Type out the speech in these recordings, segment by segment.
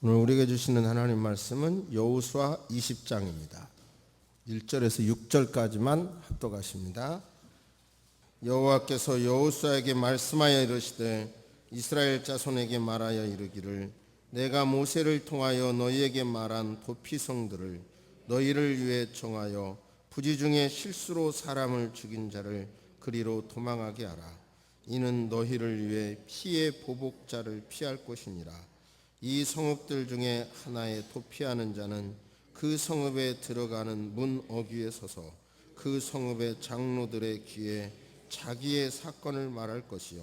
오늘 우리에게 주시는 하나님 말씀은 여호수아 20장입니다. 1절에서 6절까지만 합독하십니다. 여호와께서 여호수아에게 말씀하여 이르시되 이스라엘 자손에게 말하여 이르기를 내가 모세를 통하여 너희에게 말한 도피성들을 너희를 위해 정하여 부지 중에 실수로 사람을 죽인 자를 그리로 도망하게 하라. 이는 너희를 위해 피의 보복자를 피할 것이니라. 이 성읍들 중에 하나에 도피하는 자는 그 성읍에 들어가는 문 어귀에 서서 그 성읍의 장로들의 귀에 자기의 사건을 말할 것이요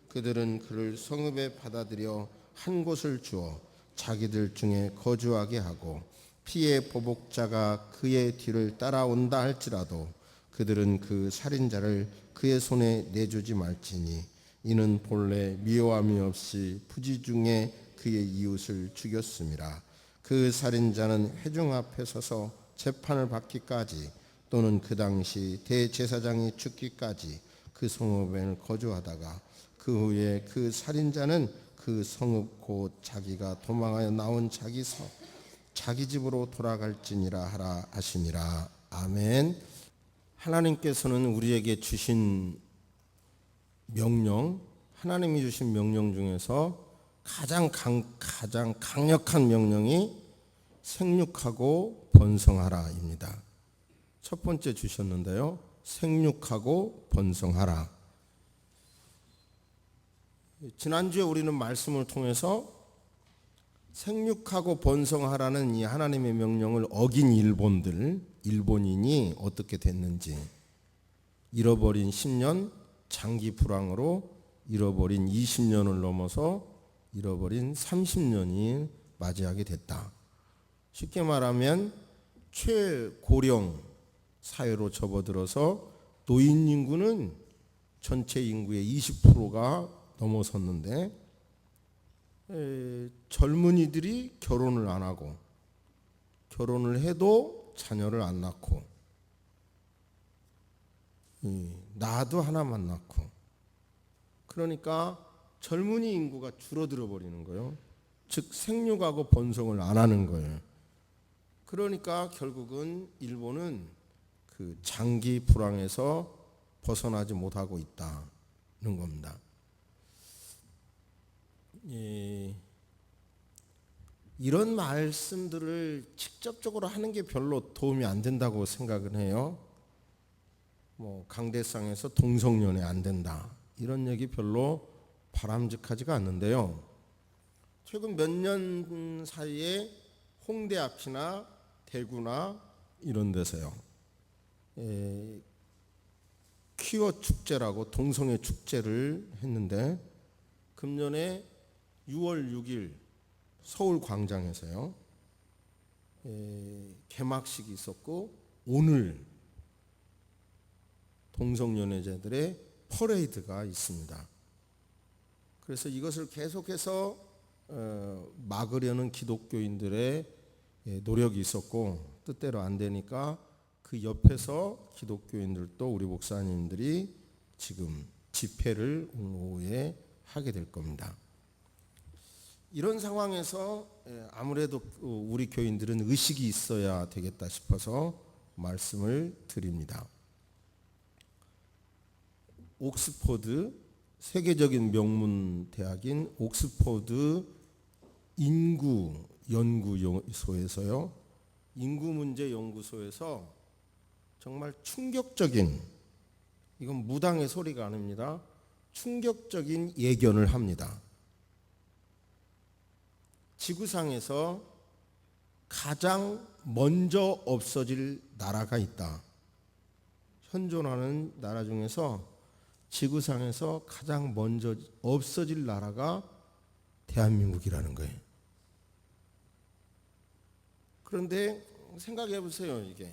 그들은 그를 성읍에 받아들여 한 곳을 주어 자기들 중에 거주하게 하고 피의 보복자가 그의 뒤를 따라온다 할지라도 그들은 그 살인자를 그의 손에 내주지 말지니 이는 본래 미워함이 없이 부지 중에 그의 이웃을 죽였음이라. 그 살인자는 회중 앞에 서서 재판을 받기까지 또는 그 당시 대제사장이 죽기까지 그 성읍에 거주하다가 그 후에 그 살인자는 그 성읍 곧 자기가 도망하여 나온 자기 집으로 돌아갈지니라 하라 하시니라. 아멘. 하나님께서는 우리에게 주신 명령, 하나님이 주신 명령 중에서 가장 강력한 명령이 생육하고 번성하라입니다. 첫 번째 주셨는데요. 생육하고 번성하라. 지난주에 우리는 말씀을 통해서 생육하고 번성하라는 이 하나님의 명령을 어긴 일본인이 어떻게 됐는지, 잃어버린 10년 장기 불황으로 잃어버린 20년을 넘어서 잃어버린 30년이 맞이하게 됐다. 쉽게 말하면 최고령 사회로 접어들어서 노인 인구는 전체 인구의 20%가 넘어섰는데 젊은이들이 결혼을 안 하고 결혼을 해도 자녀를 안 낳고 나도 하나만 낳고 그러니까 젊은이 인구가 줄어들어 버리는 거예요. 즉 생육하고 번성을 안 하는 거예요. 그러니까 결국은 일본은 그 장기 불황에서 벗어나지 못하고 있다는 겁니다. 이런 말씀들을 직접적으로 하는 게 별로 도움이 안 된다고 생각은 해요. 강대상에서 동성연애 안 된다 이런 얘기 별로 바람직하지가 않는데요. 최근 몇 년 사이에 홍대 앞이나 대구나 이런 데서요, 퀴어 축제라고 동성애 축제를 했는데 금년에 6월 6일 서울 광장에서요 개막식이 있었고 오늘 동성연애자들의 퍼레이드가 있습니다. 그래서 이것을 계속해서 막으려는 기독교인들의 노력이 있었고 뜻대로 안 되니까 그 옆에서 기독교인들도 우리 목사님들이 지금 집회를 오늘 오후에 하게 될 겁니다. 이런 상황에서 아무래도 우리 교인들은 의식이 있어야 되겠다 싶어서 말씀을 드립니다. 옥스퍼드 세계적인 명문 대학인 옥스퍼드 인구연구소에서요, 인구문제연구소에서 정말 충격적인, 이건 무당의 소리가 아닙니다. 충격적인 예견을 합니다. 지구상에서 가장 먼저 없어질 나라가 있다. 현존하는 나라 중에서 지구상에서 가장 먼저 없어질 나라가 대한민국이라는 거예요. 그런데 생각해 보세요. 이게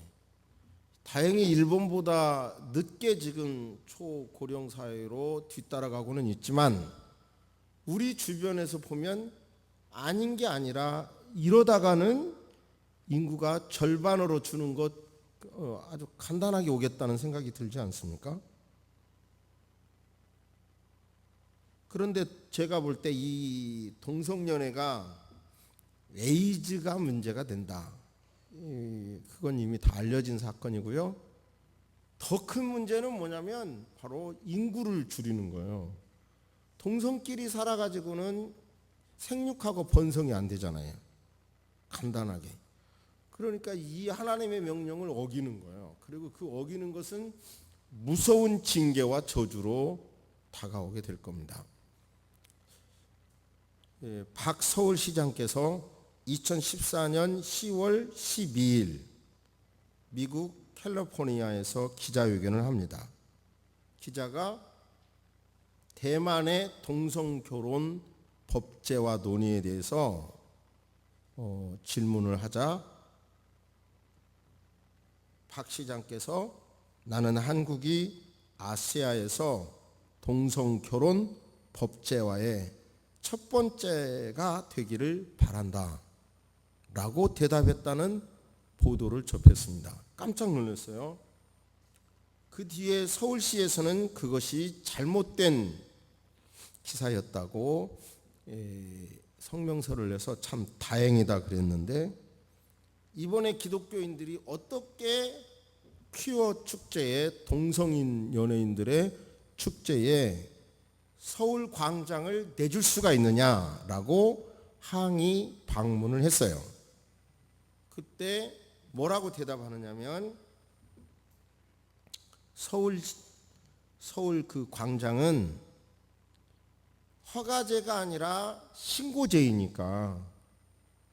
다행히 일본보다 늦게 지금 초고령 사회로 뒤따라가고는 있지만 우리 주변에서 보면 아닌 게 아니라 이러다가는 인구가 절반으로 주는 것 아주 간단하게 오겠다는 생각이 들지 않습니까? 그런데 제가 볼 때 이 동성연애가 에이즈가 문제가 된다. 그건 이미 다 알려진 사건이고요. 더 큰 문제는 뭐냐면 바로 인구를 줄이는 거예요. 동성끼리 살아가지고는 생육하고 번성이 안 되잖아요. 간단하게. 그러니까 이 하나님의 명령을 어기는 거예요. 그리고 그 어기는 것은 무서운 징계와 저주로 다가오게 될 겁니다. 박 서울시장께서 2014년 10월 12일 미국 캘리포니아에서 기자회견을 합니다. 기자가 대만의 동성결혼 법제화 논의에 대해서 질문을 하자 박 시장께서 나는 한국이 아시아에서 동성결혼 법제화의 첫 번째가 되기를 바란다 라고 대답했다는 보도를 접했습니다. 깜짝 놀랐어요. 그 뒤에 서울시에서는 그것이 잘못된 기사였다고 성명서를 내서 참 다행이다 그랬는데, 이번에 기독교인들이 어떻게 퀴어 축제에, 동성인 연예인들의 축제에 서울 광장을 내줄 수가 있느냐라고 항의 방문을 했어요. 그때 뭐라고 대답하느냐면 서울 그 광장은 허가제가 아니라 신고제이니까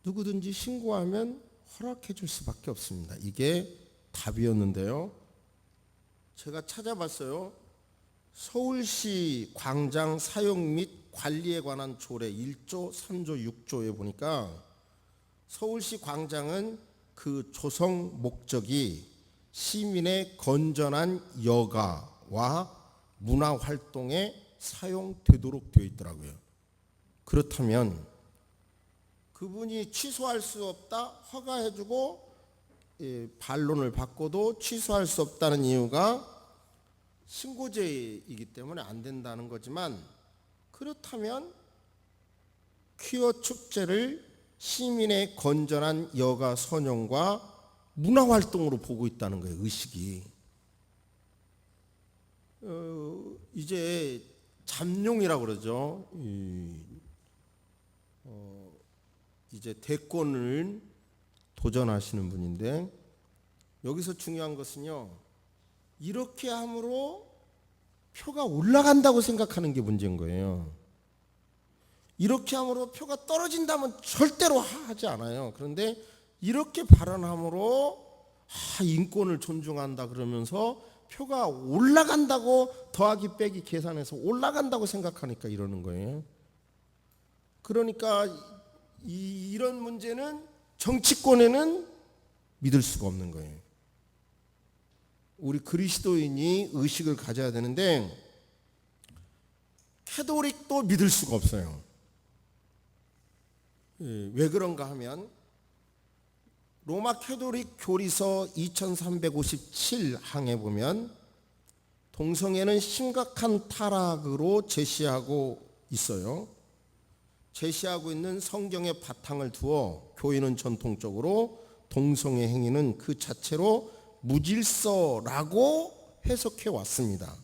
누구든지 신고하면 허락해 줄 수밖에 없습니다. 이게 답이었는데요. 제가 찾아봤어요. 서울시 광장 사용 및 관리에 관한 조례 1조, 3조, 6조에 보니까 서울시 광장은 그 조성 목적이 시민의 건전한 여가와 문화활동에 사용되도록 되어 있더라고요. 그렇다면 그분이 취소할 수 없다, 허가해주고 반론을 받고도 취소할 수 없다는 이유가 신고제이기 때문에 안 된다는 거지만, 그렇다면 퀴어 축제를 시민의 건전한 여가 선용과 문화활동으로 보고 있다는 거예요. 의식이. 이제 잠룡이라고 그러죠. 이제 대권을 도전하시는 분인데, 여기서 중요한 것은요, 이렇게 함으로 표가 올라간다고 생각하는 게 문제인 거예요. 이렇게 함으로 표가 떨어진다면 절대로 하지 않아요. 그런데 이렇게 발언함으로 인권을 존중한다 그러면서 표가 올라간다고, 더하기 빼기 계산해서 올라간다고 생각하니까 이러는 거예요. 그러니까 이런 문제는 정치권에는 믿을 수가 없는 거예요. 우리 그리스도인이 의식을 가져야 되는데, 캐톨릭도 믿을 수가 없어요. 왜 그런가 하면 로마 캐톨릭 교리서 2357항에 보면 동성애는 심각한 타락으로 제시하고 있어요. 제시하고 있는 성경의 바탕을 두어 교회는 전통적으로 동성애 행위는 그 자체로 무질서라고 해석해 왔습니다.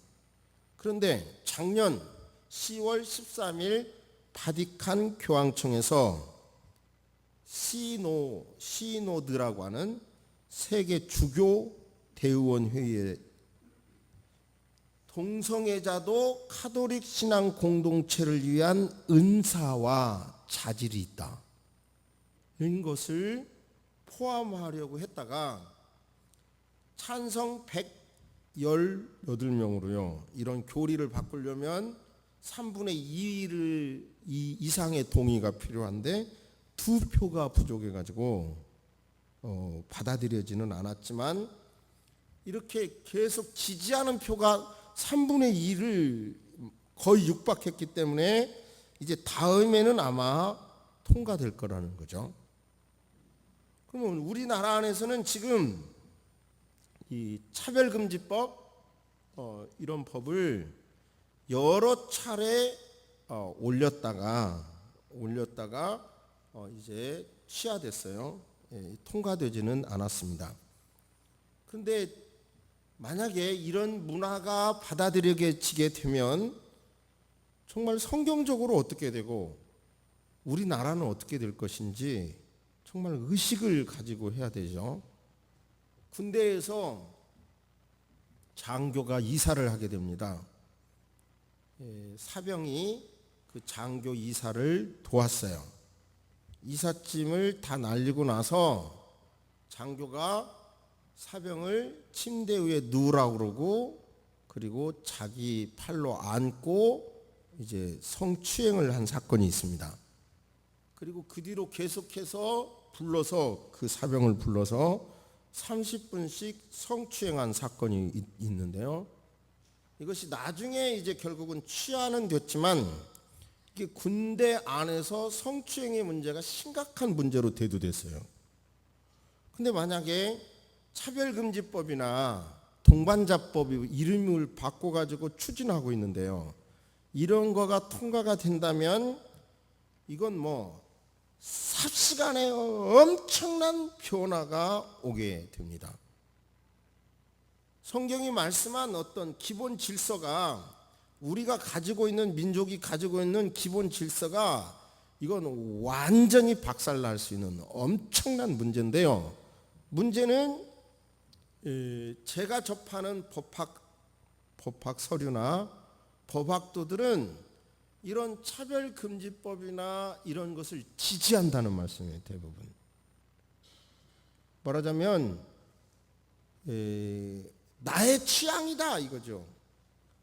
그런데 작년 10월 13일 바티칸 교황청에서 시노드라고 하는 세계 주교 대의원 회의에 동성애자도 카톨릭 신앙 공동체를 위한 은사와 자질이 있다, 이런 것을 포함하려고 했다가 찬성 118명으로요. 이런 교리를 바꾸려면 3분의 2 이상의 동의가 필요한데 2표가 부족해가지고 받아들여지는 않았지만, 이렇게 계속 지지하는 표가 3분의 2를 거의 육박했기 때문에 이제 다음에는 아마 통과될 거라는 거죠. 그러면 우리나라 안에서는 지금 이 차별금지법 이런 법을 여러 차례 올렸다가 이제 취하됐어요. 통과되지는 않았습니다. 그런데 만약에 이런 문화가 받아들여지게 되면 정말 성경적으로 어떻게 되고 우리나라는 어떻게 될 것인지 정말 의식을 가지고 해야 되죠. 군대에서 장교가 이사를 하게 됩니다. 사병이 그 장교 이사를 도왔어요. 이삿짐을 다 날리고 나서 장교가 사병을 침대 위에 누우라고 그러고, 그리고 자기 팔로 안고 이제 성추행을 한 사건이 있습니다. 그리고 그 뒤로 계속해서 그 사병을 불러서 30분씩 성추행한 사건이 있는데요. 이것이 나중에 이제 결국은 취하는 됐지만, 이게 군대 안에서 성추행의 문제가 심각한 문제로 대두됐어요. 근데 만약에 차별금지법이나 동반자법이 이름을 바꿔가지고 추진하고 있는데요, 이런 거가 통과가 된다면 이건 삽시간에 엄청난 변화가 오게 됩니다. 성경이 말씀한 어떤 기본 질서가, 우리가 가지고 있는, 민족이 가지고 있는 기본 질서가 이건 완전히 박살날 수 있는 엄청난 문제인데요. 문제는 제가 접하는 법학 서류나 법학도들은 이런 차별금지법이나 이런 것을 지지한다는 말씀이에요. 대부분. 말하자면 나의 취향이다 이거죠.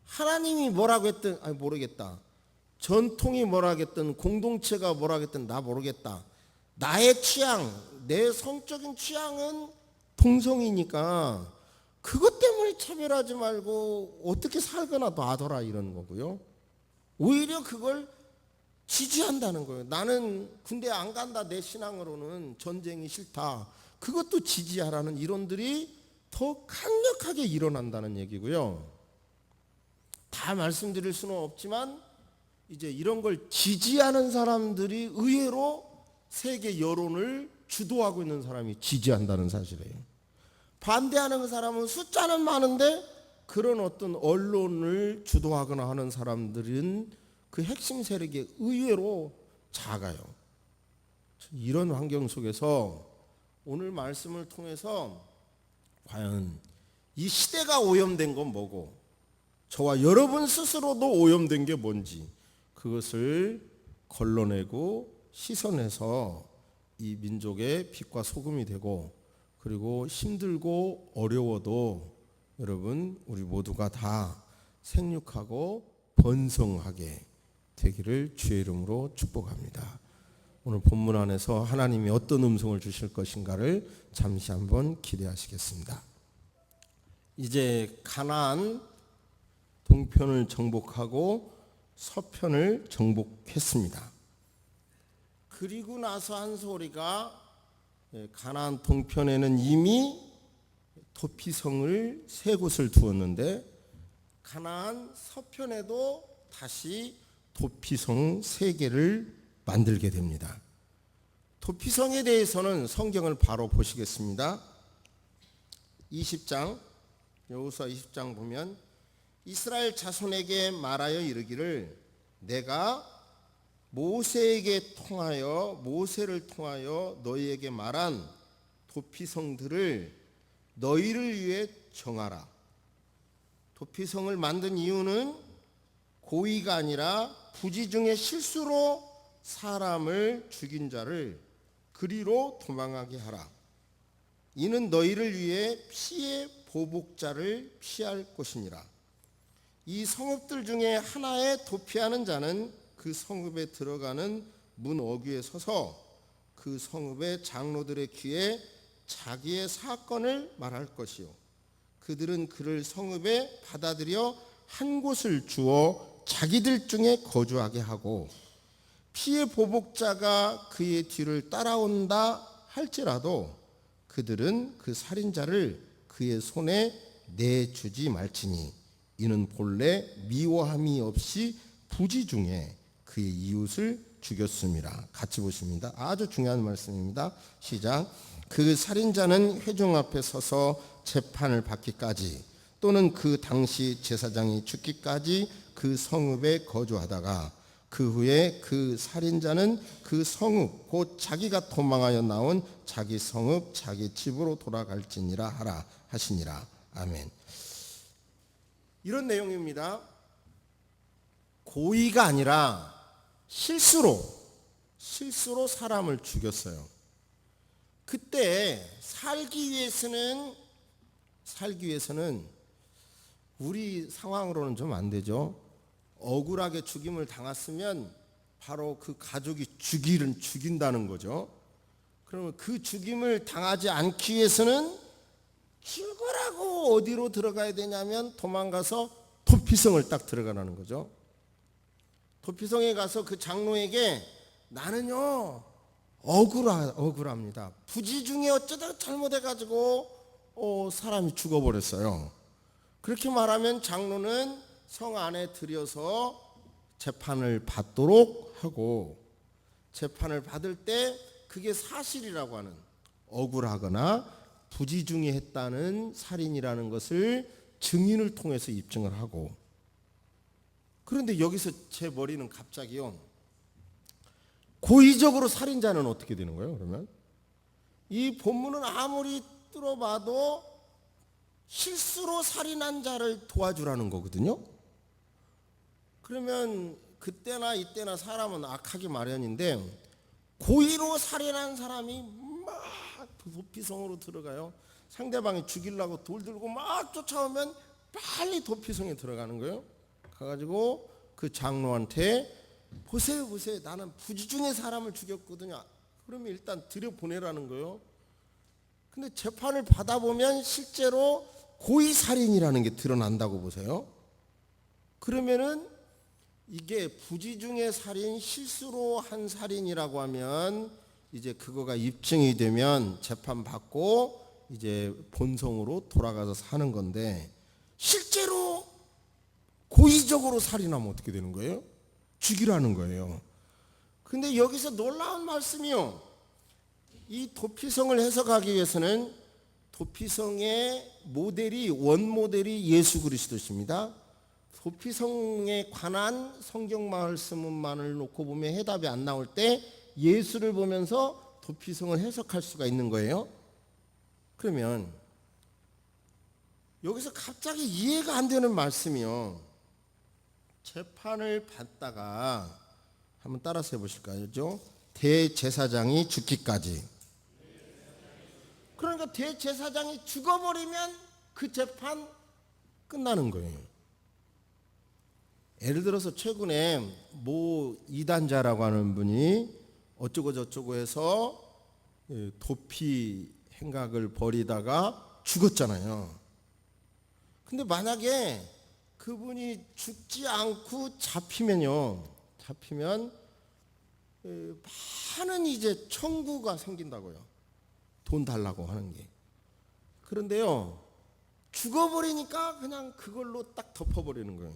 하나님이 뭐라고 했든 모르겠다. 전통이 뭐라고 했든, 공동체가 뭐라고 했든 나 모르겠다. 나의 취향, 내 성적인 취향은 동성이니까 그것 때문에 차별하지 말고 어떻게 살거나 놔둬라 이런 거고요. 오히려 그걸 지지한다는 거예요. 나는 군대 안 간다, 내 신앙으로는 전쟁이 싫다. 그것도 지지하라는 이론들이 더 강력하게 일어난다는 얘기고요. 다 말씀드릴 수는 없지만 이제 이런 걸 지지하는 사람들이 의외로 세계 여론을 주도하고 있는 사람이 지지한다는 사실이에요. 반대하는 사람은 숫자는 많은데 그런 어떤 언론을 주도하거나 하는 사람들은 그 핵심 세력이 의외로 작아요. 이런 환경 속에서 오늘 말씀을 통해서 과연 이 시대가 오염된 건 뭐고, 저와 여러분 스스로도 오염된 게 뭔지, 그것을 걸러내고 씻어내서 이 민족의 빛과 소금이 되고, 그리고 힘들고 어려워도 여러분 우리 모두가 다 생육하고 번성하게 되기를 주의 이름으로 축복합니다. 오늘 본문 안에서 하나님이 어떤 음성을 주실 것인가를 잠시 한번 기대하시겠습니다. 이제 가나안 동편을 정복하고 서편을 정복했습니다. 그리고 나서 한 소리가, 가나안 동편에는 이미 도피성을 세 곳을 두었는데 가나안 서편에도 다시 도피성 세 개를 만들게 됩니다. 도피성에 대해서는 성경을 바로 보시겠습니다. 20장, 여호수아 20장 보면 이스라엘 자손에게 말하여 이르기를 내가 모세를 통하여 너희에게 말한 도피성들을 너희를 위해 정하라. 도피성을 만든 이유는 고의가 아니라 부지 중에 실수로 사람을 죽인 자를 그리로 도망하게 하라. 이는 너희를 위해 피의 보복자를 피할 것이니라. 이 성읍들 중에 하나에 도피하는 자는 그 성읍에 들어가는 문 어귀에 서서 그 성읍의 장로들의 귀에 자기의 사건을 말할 것이요, 그들은 그를 성읍에 받아들여 한 곳을 주어 자기들 중에 거주하게 하고, 피의 보복자가 그의 뒤를 따라온다 할지라도 그들은 그 살인자를 그의 손에 내주지 말지니 이는 본래 미워함이 없이 부지 중에 그의 이웃을 죽였습니다. 같이 보십니다. 아주 중요한 말씀입니다. 시작. 그 살인자는 회중 앞에 서서 재판을 받기까지 또는 그 당시 제사장이 죽기까지 그 성읍에 거주하다가 그 후에 그 살인자는 그 성읍 곧 자기가 도망하여 나온 자기 성읍 자기 집으로 돌아갈지니라 하라 하시니라. 아멘. 이런 내용입니다. 고의가 아니라 실수로 사람을 죽였어요. 그때 살기 위해서는 우리 상황으로는 좀 안 되죠. 억울하게 죽임을 당했으면 바로 그 가족이 죽인다는 거죠. 그러면 그 죽임을 당하지 않기 위해서는 죽으라고 어디로 들어가야 되냐면 도망가서 도피성을 딱 들어가라는 거죠. 도피성에 가서 그 장로에게 나는요 억울합니다. 부지 중에 어쩌다 잘못해가지고 사람이 죽어버렸어요. 그렇게 말하면 장로는 성 안에 들여서 재판을 받도록 하고, 재판을 받을 때 그게 사실이라고 하는, 억울하거나 부지중에 했다는 살인이라는 것을 증인을 통해서 입증을 하고. 그런데 여기서 제 머리는 갑자기요, 고의적으로 살인자는 어떻게 되는 거예요? 그러면 이 본문은 아무리 뚫어봐도 실수로 살인한 자를 도와주라는 거거든요. 그러면 그때나 이때나 사람은 악하기 마련인데 고의로 살인한 사람이 막 도피성으로 들어가요. 상대방이 죽이려고 돌 들고 막 쫓아오면 빨리 도피성에 들어가는 거예요. 가가지고 그 장로한테 보세요 나는 부지중에 사람을 죽였거든요. 그러면 일단 들여보내라는 거예요. 근데 재판을 받아보면 실제로 고의살인이라는 게 드러난다고 보세요. 그러면은 이게 부지중에 살인, 실수로 한 살인이라고 하면 이제 그거가 입증이 되면 재판받고 이제 본성으로 돌아가서 사는 건데, 실제로 고의적으로 살인하면 어떻게 되는 거예요? 죽이라는 거예요. 근데 여기서 놀라운 말씀이요, 이 도피성을 해석하기 위해서는 도피성의 원모델이 예수 그리스도십니다. 도피성에 관한 성경 말씀만을 놓고 보면 해답이 안 나올 때 예수를 보면서 도피성을 해석할 수가 있는 거예요. 그러면 여기서 갑자기 이해가 안 되는 말씀이요, 재판을 받다가 한번 따라서 해보실까요? 대제사장이 죽기까지. 그러니까 대제사장이 죽어버리면 그 재판 끝나는 거예요. 예를 들어서 최근에 모 이단자라고 하는 분이 어쩌고 저쩌고 해서 도피 행각을 벌이다가 죽었잖아요. 근데 만약에 그분이 죽지 않고 잡히면 많은 이제 청구가 생긴다고요. 돈 달라고 하는 게. 그런데요, 죽어버리니까 그냥 그걸로 딱 덮어버리는 거예요.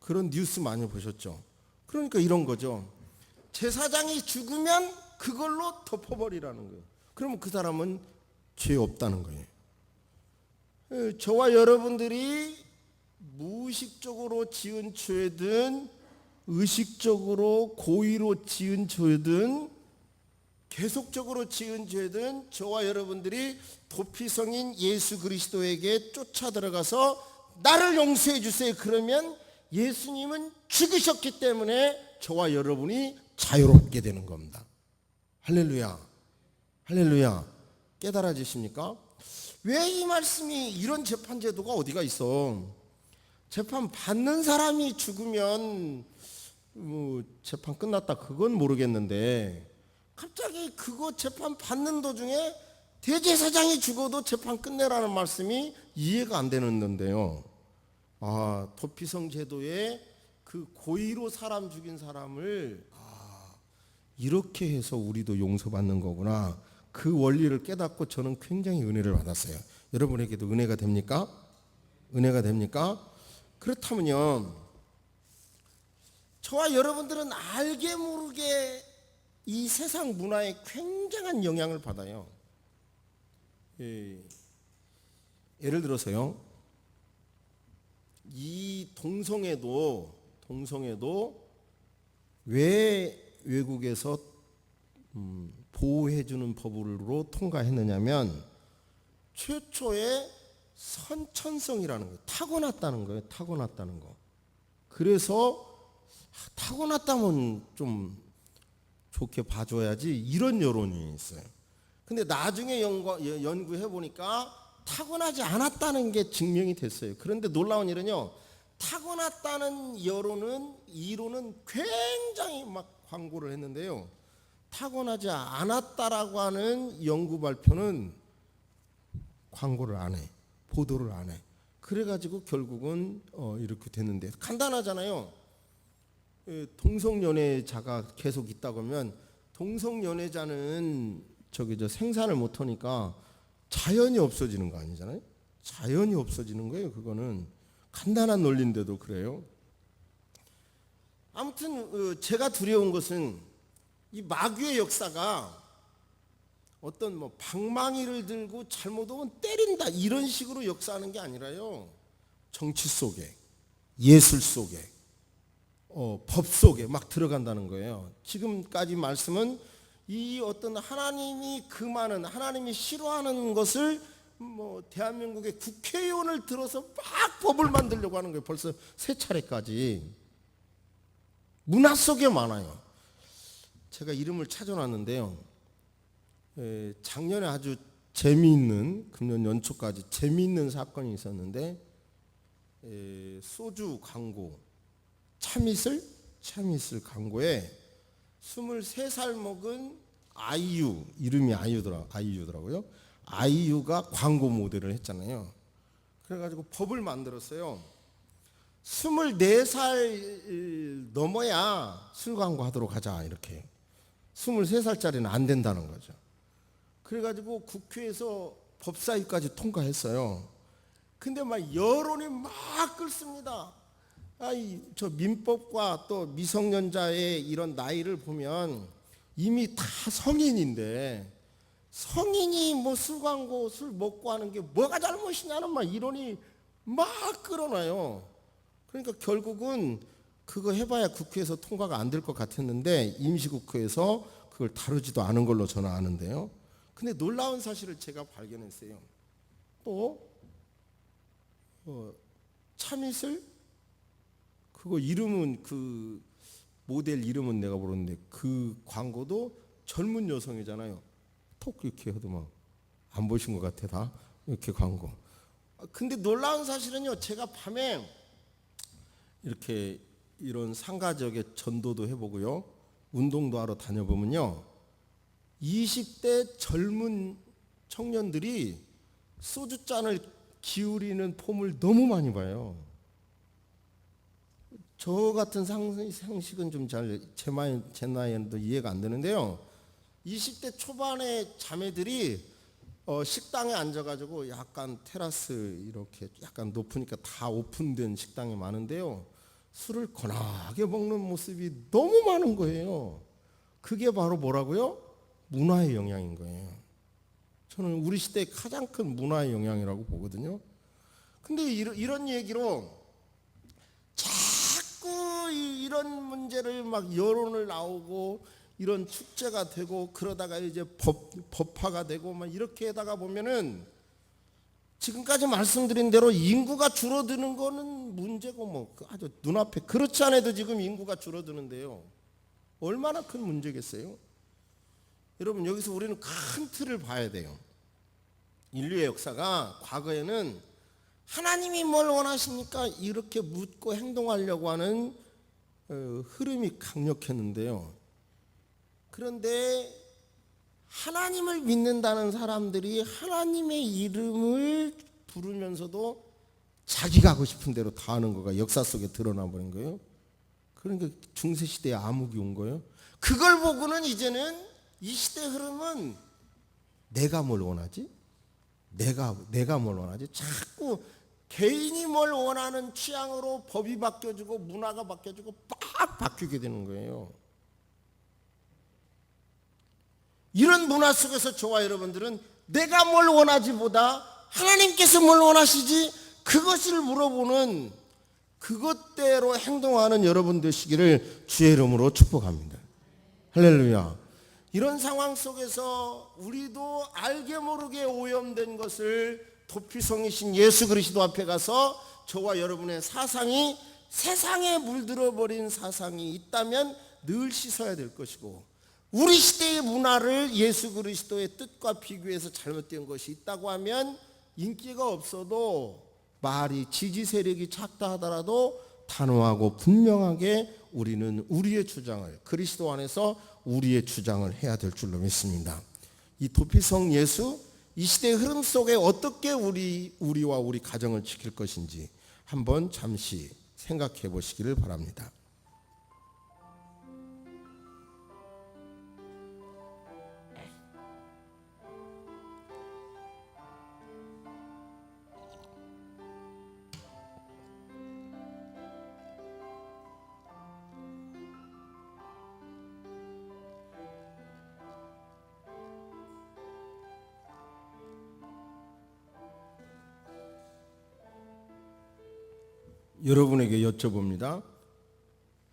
그런 뉴스 많이 보셨죠? 그러니까 이런 거죠. 제사장이 죽으면 그걸로 덮어버리라는 거예요. 그러면 그 사람은 죄 없다는 거예요. 저와 여러분들이 무의식적으로 지은 죄든 의식적으로 고의로 지은 죄든 계속적으로 지은 죄든 저와 여러분들이 도피성인 예수 그리스도에게 쫓아 들어가서 나를 용서해 주세요, 그러면 예수님은 죽으셨기 때문에 저와 여러분이 자유롭게 되는 겁니다. 할렐루야, 할렐루야. 깨달아지십니까? 왜 이 말씀이, 이런 재판제도가 어디가 있어? 재판 받는 사람이 죽으면 재판 끝났다, 그건 모르겠는데 갑자기 그거 재판 받는 도중에 대제사장이 죽어도 재판 끝내라는 말씀이 이해가 안 되는데요. 도피성 제도에 그 고의로 사람 죽인 사람을 이렇게 해서 우리도 용서받는 거구나, 그 원리를 깨닫고 저는 굉장히 은혜를 받았어요. 여러분에게도 은혜가 됩니까? 은혜가 됩니까? 그렇다면요, 저와 여러분들은 알게 모르게 이 세상 문화에 굉장한 영향을 받아요. 예를 들어서요, 이 동성애도 왜 외국에서 보호해주는 법으로 통과했느냐면 최초의 선천성이라는 거예요. 타고났다는 거예요. 타고났다는 거. 그래서 타고났다면 좀 좋게 봐줘야지, 이런 여론이 있어요. 근데 나중에 연구해 보니까 타고나지 않았다는 게 증명이 됐어요. 그런데 놀라운 일은요, 타고났다는 이론은 굉장히 막 광고를 했는데요, 타고나지 않았다라고 하는 연구 발표는 광고를 안 해, 보도를 안 해. 그래가지고 결국은 이렇게 됐는데, 간단하잖아요. 동성연애자가 계속 있다 보면 동성연애자는 생산을 못하니까 자연이 없어지는 거 아니잖아요. 자연이 없어지는 거예요. 그거는 간단한 논리인데도 그래요. 아무튼 제가 두려운 것은 이 마귀의 역사가 어떤 방망이를 들고 잘못하면 때린다 이런 식으로 역사하는 게 아니라요, 정치 속에, 예술 속에, 법 속에 막 들어간다는 거예요. 지금까지 말씀은 이 어떤 하나님이 싫어하는 것을 대한민국의 국회의원을 들어서 막 법을 만들려고 하는 거예요. 벌써 3차례까지. 문화 속에 많아요. 제가 이름을 찾아놨는데요, 작년에 아주 재미있는, 금년 연초까지 재미있는 사건이 있었는데, 소주 광고, 참이슬 광고에 23살 먹은 아이유, 이름이 아이유더라고요. 아이유가 광고 모델을 했잖아요. 그래가지고 법을 만들었어요. 24살 넘어야 술 광고 하도록 하자, 이렇게. 23살짜리는 안 된다는 거죠. 그래가지고 국회에서 법사위까지 통과했어요. 근데 막 여론이 막 끓습니다. 저 민법과 또 미성년자의 이런 나이를 보면 이미 다 성인인데, 성인이 술 광고, 술 먹고 하는 게 뭐가 잘못이냐는 막 이론이 막 끌어나요. 그러니까 결국은 그거 해봐야 국회에서 통과가 안 될 것 같았는데, 임시국회에서 그걸 다루지도 않은 걸로 저는 아는데요. 근데 놀라운 사실을 제가 발견했어요. 또 참이슬, 그거 이름은, 그 모델 이름은 내가 모르는데, 그 광고도 젊은 여성이잖아요. 톡 이렇게 해도 막 안 보신 것 같아, 다 이렇게 광고. 근데 놀라운 사실은요, 제가 밤에 이렇게 이런 상가 지역에 전도도 해보고요, 운동도 하러 다녀보면요, 20대 젊은 청년들이 소주잔을 기울이는 폼을 너무 많이 봐요. 저 같은 상식은 좀 제 나이에는 이해가 안 되는데요, 20대 초반의 자매들이 식당에 앉아가지고, 약간 테라스 이렇게 약간 높으니까 다 오픈된 식당이 많은데요, 술을 권하게 먹는 모습이 너무 많은 거예요. 그게 바로 뭐라고요? 문화의 영향인 거예요. 저는 우리 시대의 가장 큰 문화의 영향이라고 보거든요. 근데 이런 얘기로 자꾸 이런 문제를 막 여론을 나오고, 이런 축제가 되고, 그러다가 이제 법화가 되고 막 이렇게 하다가 보면은, 지금까지 말씀드린 대로 인구가 줄어드는 거는 문제고 아주 눈앞에, 그렇지 않아도 지금 인구가 줄어드는데요, 얼마나 큰 문제겠어요? 여러분, 여기서 우리는 큰 틀을 봐야 돼요. 인류의 역사가 과거에는 하나님이 뭘 원하십니까? 이렇게 묻고 행동하려고 하는 흐름이 강력했는데요, 그런데 하나님을 믿는다는 사람들이 하나님의 이름을 부르면서도 자기가 하고 싶은 대로 다 하는 거가 역사 속에 드러나 버린 거예요. 그러니까 중세시대에 암흑이 온 거예요. 그걸 보고는 이제는 이 시대 흐름은 내가 뭘 원하지? 내가 뭘 원하지? 자꾸 개인이 뭘 원하는 취향으로 법이 바뀌어지고 문화가 바뀌어지고 빡 바뀌게 되는 거예요. 이런 문화 속에서 저와 여러분들은 내가 뭘 원하지보다 하나님께서 뭘 원하시지? 그것을 물어보는, 그것대로 행동하는 여러분 되시기를 주의 이름으로 축복합니다. 할렐루야. 이런 상황 속에서 우리도 알게 모르게 오염된 것을 도피성이신 예수 그리스도 앞에 가서 저와 여러분의 사상이 세상에 물들어버린 사상이 있다면 늘 씻어야 될 것이고, 우리 시대의 문화를 예수 그리스도의 뜻과 비교해서 잘못된 것이 있다고 하면 인기가 없어도 말이 지지 세력이 작다 하더라도 단호하고 분명하게 우리는 우리의 주장을, 그리스도 안에서 우리의 주장을 해야 될 줄로 믿습니다. 이 도피성 예수, 이 시대의 흐름 속에 어떻게 우리와 우리 가정을 지킬 것인지 한번 잠시 생각해 보시기를 바랍니다. 여러분에게 여쭤봅니다.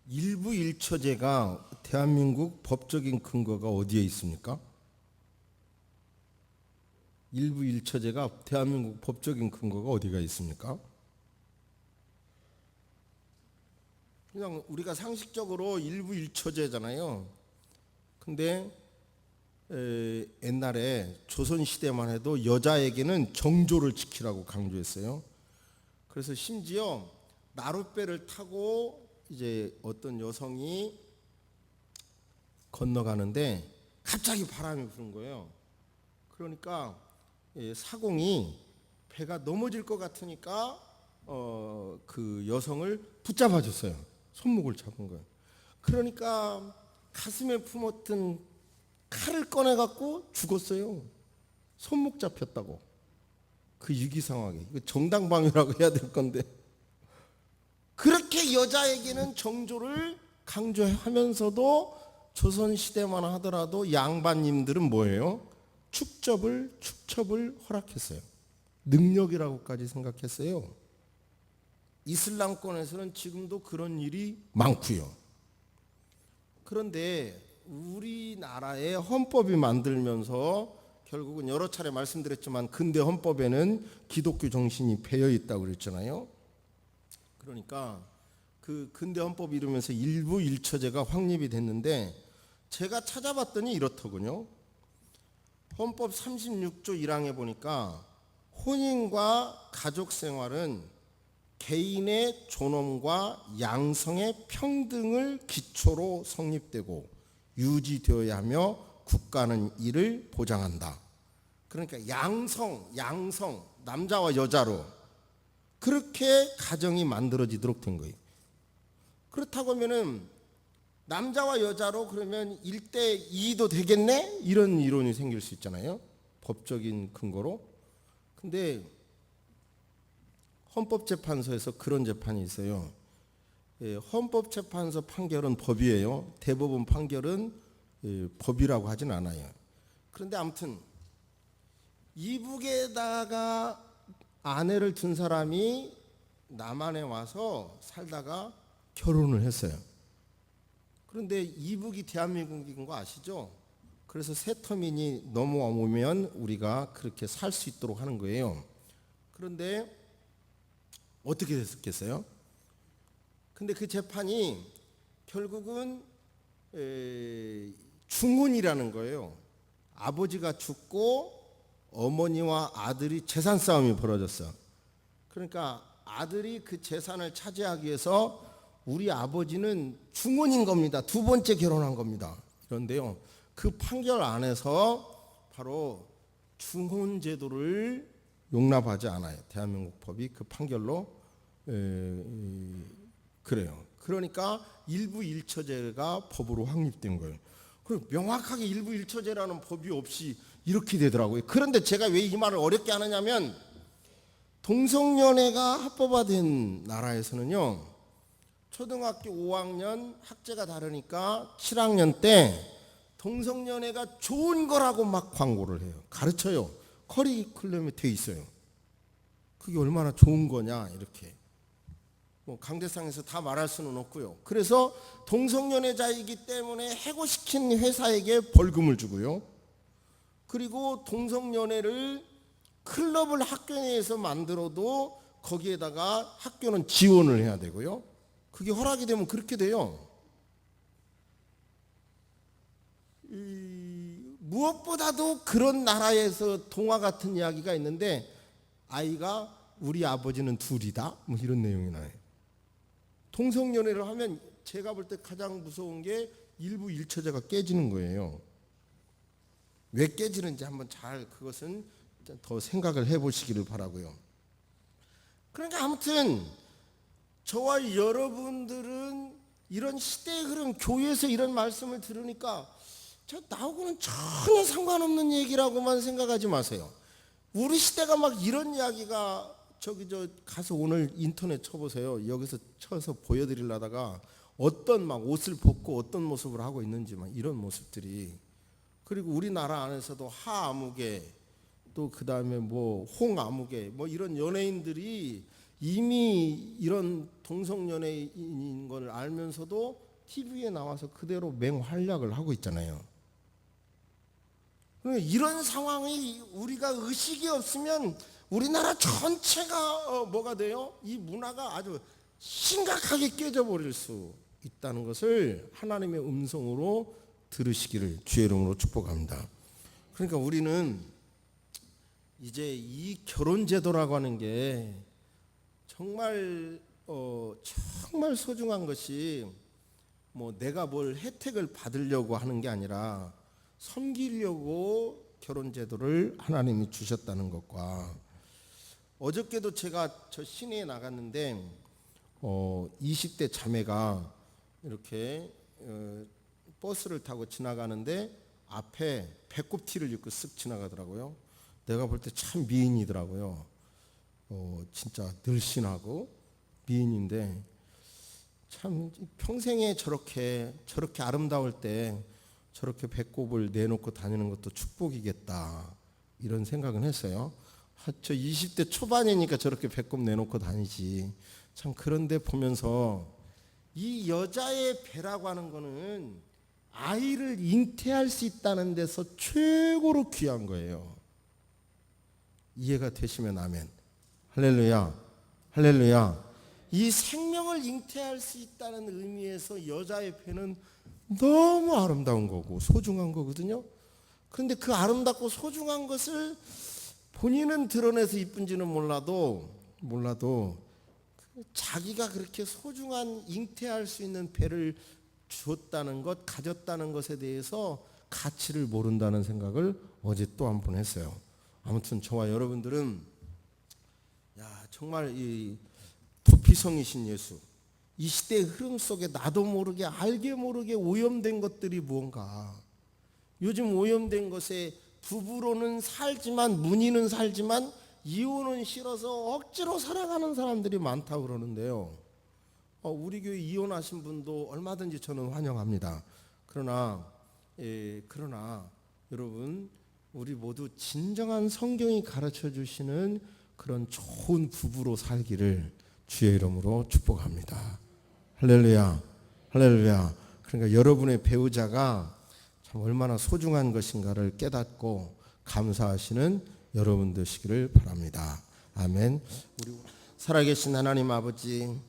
일부일처제가 대한민국 법적인 근거가 어디에 있습니까? 일부일처제가 대한민국 법적인 근거가 어디가 있습니까? 그냥 우리가 상식적으로 일부일처제잖아요. 근데 옛날에 조선시대만 해도 여자에게는 정조를 지키라고 강조했어요. 그래서 심지어 나룻배를 타고 이제 어떤 여성이 건너가는데 갑자기 바람이 부는 거예요. 그러니까 사공이 배가 넘어질 것 같으니까 그 여성을 붙잡아 줬어요. 손목을 잡은 거예요. 그러니까 가슴에 품었던 칼을 꺼내 갖고 죽었어요. 손목 잡혔다고. 그 위기 상황에. 이거 정당방위라고 해야 될 건데. 그렇게 여자에게는 정조를 강조하면서도 조선시대만 하더라도 양반님들은 뭐예요? 축첩을 허락했어요. 능력이라고까지 생각했어요. 이슬람권에서는 지금도 그런 일이 많고요. 그런데 우리나라의 헌법이 만들면서 결국은 여러 차례 말씀드렸지만 근대 헌법에는 기독교 정신이 배어 있다고 그랬잖아요. 그러니까 그 근대 헌법이 이루면서 일부 일처제가 확립이 됐는데 제가 찾아봤더니 이렇더군요. 헌법 36조 1항에 보니까 혼인과 가족 생활은 개인의 존엄과 양성의 평등을 기초로 성립되고 유지되어야 하며 국가는 이를 보장한다. 그러니까 양성, 남자와 여자로 그렇게 가정이 만들어지도록 된 거예요. 그렇다고 하면은 남자와 여자로 그러면 1대2도 되겠네? 이런 이론이 생길 수 있잖아요. 법적인 근거로. 근데 헌법재판소에서 그런 재판이 있어요. 헌법재판소 판결은 법이에요. 대법원 판결은 법이라고 하진 않아요. 그런데 아무튼 이북에다가 아내를 둔 사람이 남한에 와서 살다가 결혼을 했어요. 그런데 이북이 대한민국인 거 아시죠? 그래서 세터민이 넘어오면 우리가 그렇게 살 수 있도록 하는 거예요. 그런데 어떻게 됐겠어요? 근데 그 재판이 결국은 중혼이라는 거예요. 아버지가 죽고 어머니와 아들이 재산 싸움이 벌어졌어. 그러니까 아들이 그 재산을 차지하기 위해서 우리 아버지는 중혼인 겁니다. 두 번째 결혼한 겁니다. 그런데요, 그 판결 안에서 바로 중혼 제도를 용납하지 않아요. 대한민국 법이 그 판결로 그래요. 그러니까 일부 일처제가 법으로 확립된 거예요. 그리고 명확하게 일부 일처제라는 법이 없이 이렇게 되더라고요. 그런데 제가 왜 이 말을 어렵게 하느냐면 동성연애가 합법화된 나라에서는요, 초등학교 5학년 학제가 다르니까 7학년 때 동성연애가 좋은 거라고 막 광고를 해요. 가르쳐요. 커리큘럼에 돼 있어요. 그게 얼마나 좋은 거냐 이렇게. 뭐 강대상에서 다 말할 수는 없고요. 그래서 동성연애자이기 때문에 해고시킨 회사에게 벌금을 주고요. 그리고 동성연애를 클럽을 학교 내에서 만들어도 거기에다가 학교는 지원을 해야 되고요. 그게 허락이 되면 그렇게 돼요. 무엇보다도 그런 나라에서 동화 같은 이야기가 있는데, 아이가 우리 아버지는 둘이다 뭐 이런 내용이 나요. 동성연애를 하면 제가 볼 때 가장 무서운 게 일부 일처제가 깨지는 거예요. 왜 깨지는지 한번 잘 그것은 더 생각을 해보시기를 바라고요. 그러니까 아무튼 저와 여러분들은 이런 시대의 흐름, 교회에서 이런 말씀을 들으니까 저 나하고는 전혀 상관없는 얘기라고만 생각하지 마세요. 우리 시대가 막 이런 이야기가 저기 저 가서 오늘 인터넷 쳐보세요. 여기서 쳐서 보여드리려다가 어떤 막 옷을 벗고 어떤 모습을 하고 있는지 막 이런 모습들이, 그리고 우리나라 안에서도 하아무개 또 그 다음에 뭐 홍아무개 뭐 이런 연예인들이 이미 이런 동성연예인인 걸 알면서도 TV에 나와서 그대로 맹활약을 하고 있잖아요. 이런 상황이 우리가 의식이 없으면 우리나라 전체가 뭐가 돼요? 이 문화가 아주 심각하게 깨져버릴 수 있다는 것을 하나님의 음성으로 들으시기를 주의 이름으로 축복합니다. 그러니까 우리는 이제 이 결혼제도라고 하는 게 정말 정말 소중한 것이 뭐 내가 뭘 혜택을 받으려고 하는 게 아니라 섬기려고 결혼제도를 하나님이 주셨다는 것과, 어저께도 제가 저 시내에 나갔는데 20대 자매가 이렇게 버스를 타고 지나가는데 앞에 배꼽 티를 입고 쓱 지나가더라고요. 내가 볼 때 참 미인이더라고요. 진짜 늘씬하고 미인인데 참 평생에 저렇게 아름다울 때 저렇게 배꼽을 내놓고 다니는 것도 축복이겠다 이런 생각은 했어요. 저 20대 초반이니까 저렇게 배꼽 내놓고 다니지. 참 그런데 보면서 이 여자의 배라고 하는 거는 아이를 잉태할 수 있다는 데서 최고로 귀한 거예요. 이해가 되시면 아멘. 할렐루야. 할렐루야. 이 생명을 잉태할 수 있다는 의미에서 여자의 배는 너무 아름다운 거고 소중한 거거든요. 그런데 그 아름답고 소중한 것을 본인은 드러내서 이쁜지는 몰라도 자기가 그렇게 소중한 잉태할 수 있는 배를 주었다는 것, 가졌다는 것에 대해서 가치를 모른다는 생각을 어제 또 한 번 했어요. 아무튼 저와 여러분들은 정말 이 도피성이신 예수, 이 시대의 흐름 속에 나도 모르게 알게 모르게 오염된 것들이 무언가, 요즘 오염된 것에 부부로는 살지만 문의는 살지만 이혼은 싫어서 억지로 살아가는 사람들이 많다고 그러는데요. 우리 교회 이혼하신 분도 얼마든지 저는 환영합니다. 그러나 여러분, 우리 모두 진정한 성경이 가르쳐 주시는 그런 좋은 부부로 살기를 주의 이름으로 축복합니다. 할렐루야. 할렐루야. 그러니까 여러분의 배우자가 참 얼마나 소중한 것인가를 깨닫고 감사하시는 여러분 되시기를 바랍니다. 아멘. 우리 살아계신 하나님 아버지,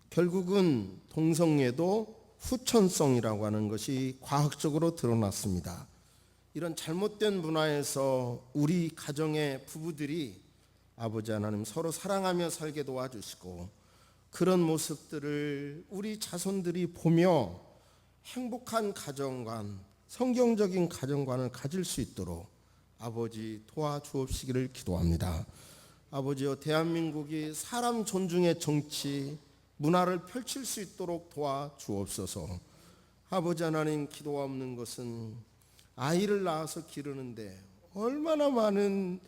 결국은 동성애도 후천성이라고 하는 것이 과학적으로 드러났습니다. 이런 잘못된 문화에서 우리 가정의 부부들이 아버지 하나님 서로 사랑하며 살게 도와주시고, 그런 모습들을 우리 자손들이 보며 행복한 가정관, 성경적인 가정관을 가질 수 있도록 아버지 도와주옵시기를 기도합니다. 아버지여, 대한민국이 사람 존중의 정치, 문화를 펼칠 수 있도록 도와주옵소서. 아버지 하나님, 기도가 없는 것은 아이를 낳아서 기르는데 얼마나 많은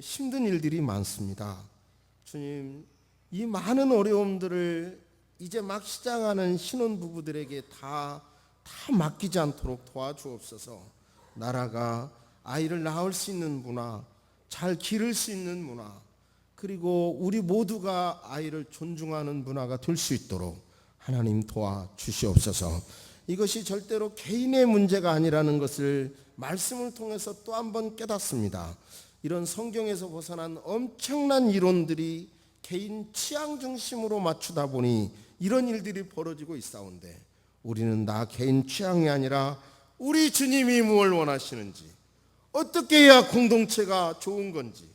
힘든 일들이 많습니다. 주님, 이 많은 어려움들을 이제 막 시작하는 신혼부부들에게 다 맡기지 않도록 도와주옵소서. 나라가 아이를 낳을 수 있는 문화, 잘 기를 수 있는 문화, 그리고 우리 모두가 아이를 존중하는 문화가 될 수 있도록 하나님 도와주시옵소서. 이것이 절대로 개인의 문제가 아니라는 것을 말씀을 통해서 또 한 번 깨닫습니다. 이런 성경에서 벗어난 엄청난 이론들이 개인 취향 중심으로 맞추다 보니 이런 일들이 벌어지고 있사온데, 우리는 나 개인 취향이 아니라 우리 주님이 무엇을 원하시는지, 어떻게 해야 공동체가 좋은 건지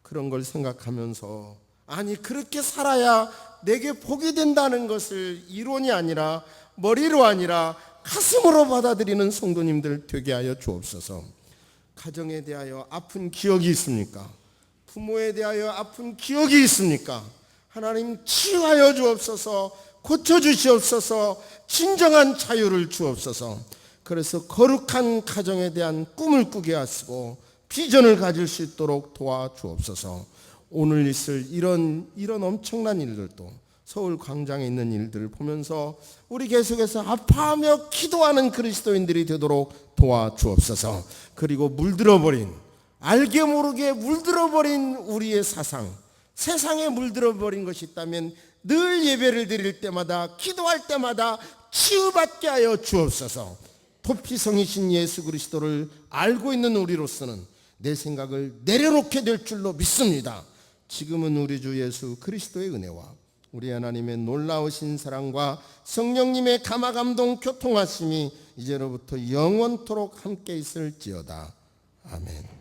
그런 걸 생각하면서, 아니 그렇게 살아야 내게 복이 된다는 것을 이론이 아니라 머리로 아니라 가슴으로 받아들이는 성도님들 되게 하여 주옵소서. 가정에 대하여 아픈 기억이 있습니까? 부모에 대하여 아픈 기억이 있습니까? 하나님 치유하여 주옵소서. 고쳐주시옵소서. 진정한 자유를 주옵소서. 그래서 거룩한 가정에 대한 꿈을 꾸게 하시고 비전을 가질 수 있도록 도와주옵소서. 오늘 있을 이런 엄청난 일들도, 서울 광장에 있는 일들을 보면서 우리 계속해서 아파하며 기도하는 그리스도인들이 되도록 도와주옵소서. 그리고 물들어버린, 알게 모르게 물들어버린 우리의 사상, 세상에 물들어버린 것이 있다면 늘 예배를 드릴 때마다, 기도할 때마다 치유받게 하여 주옵소서. 도피성이신 예수 그리스도를 알고 있는 우리로서는 내 생각을 내려놓게 될 줄로 믿습니다. 지금은 우리 주 예수 그리스도의 은혜와 우리 하나님의 놀라우신 사랑과 성령님의 감화감동 교통하심이 이제로부터 영원토록 함께 있을지어다. 아멘.